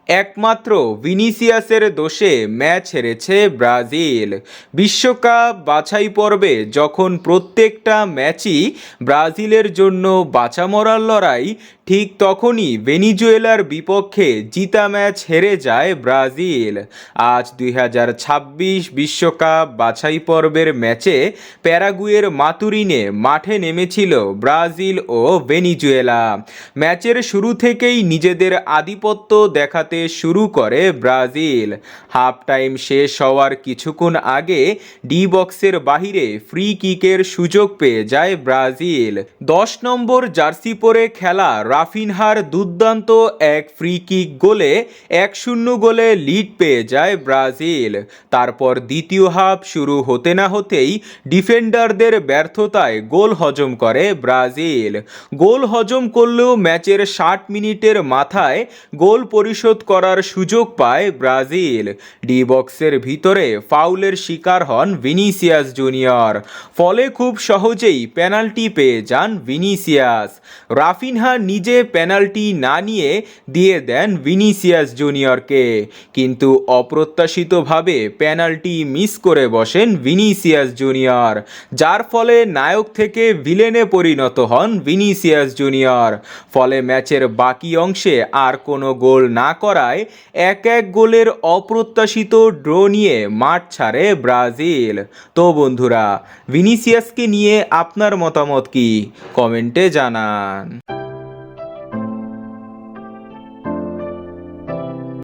একমাত্র ভিনিসিয়াসের দোষে ম্যাচ হেরেছে ব্রাজিল। বিশ্বকাপ বাছাই পর্বে যখন প্রত্যেকটা ম্যাচই ব্রাজিলের জন্য বাঁচা মরার লড়াই, ঠিক তখনই ভেনিজুয়েলার বিপক্ষে জিতা ম্যাচ হেরে যায় ব্রাজিল। আজ 2026 বিশ্বকাপ বাছাই পর্বের ম্যাচে প্যারাগুয়ের মাতুরিনে মাঠে নেমেছিল ব্রাজিল ও ভেনিজুয়েলা। ম্যাচের শুরু থেকেই নিজেদের আধিপত্য দেখাতে শুরু করে ব্রাজিল। হাফ টাইম শেষ হওয়ার কিছুক্ষণ আগে ডি বক্সের বাহিরে ফ্রি কিকের সুযোগ পেয়ে যায় ব্রাজিল। 10 নম্বর জার্সি পরে খেলা রাফিনহার দুর্দান্ত এক ফ্রি কিক গোলে 1-0 গোলে লিড পেয়ে যায় ব্রাজিল। তারপর দ্বিতীয় হাফ শুরু হতে না হতেই ডিফেন্ডারদের ব্যর্থতায় গোল হজম করে ব্রাজিল। গোল হজম করলেও ম্যাচের 60 মিনিটের মাথায় গোল পরিশোধ করার সুযোগ পায় ব্রাজিল। ডি বক্সের ভিতরে ফাউলের শিকার হন ভিনিসিয়াস জুনিয়র, ফলে খুব সহজেই পেনাল্টি পেয়ে যান ভিনিসিয়াস। রাফিনহা নিজে পেনাল্টি না নিয়ে দিয়ে দেন ভিনিসিয়াস জুনিয়রকে, কিন্তু অপ্রত্যাশিতভাবে পেনাল্টি মিস করে বসেন ভিনিসিয়াস জুনিয়র, যার ফলে নায়ক থেকে ভিলেনে পরিণত হন ভিনিসিয়াস জুনিয়র। ফলে ম্যাচের বাকি অংশে আর কোনো গোল না করায় 1-1 গোলের অপ্রত্যাশিত ড্র নিয়ে মাঠ ছাড়ে ব্রাজিল। তো বন্ধুরা, ভিনিসিয়াসকে নিয়ে আপনার মতামত কি? কমেন্টে জানান।